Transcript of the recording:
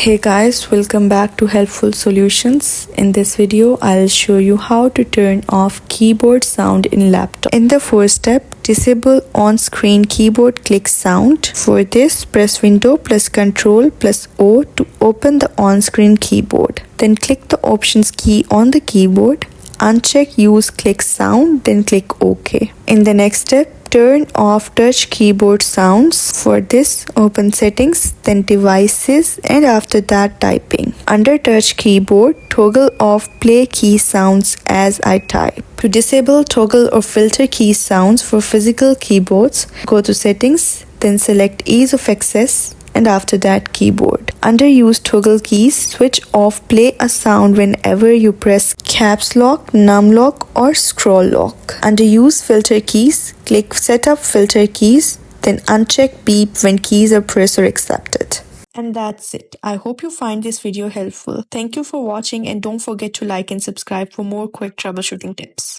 Hey guys, welcome back to Helpful Solutions. In this video, I'll show you how to turn off keyboard sound in laptop. In the first step, disable on-screen keyboard click sound. For this, press Window plus Control plus O to open the on-screen keyboard. Then click the Options key on the keyboard. Uncheck Use Click Sound, then click OK. In the next step, turn off touch keyboard sounds. For this, open Settings, then Devices, and after that Typing. Under touch keyboard, toggle off play key sounds as I type. To disable toggle or filter key sounds for physical keyboards, go to Settings, then select Ease of Access, and after that keyboard. Under use toggle keys, switch off play a sound whenever you press caps lock, num lock, or scroll lock. Under use filter keys, click setup filter keys, then uncheck beep when keys are pressed or accepted. And that's it. I hope you find this video helpful. Thank you for watching and don't forget to like and subscribe for more quick troubleshooting tips.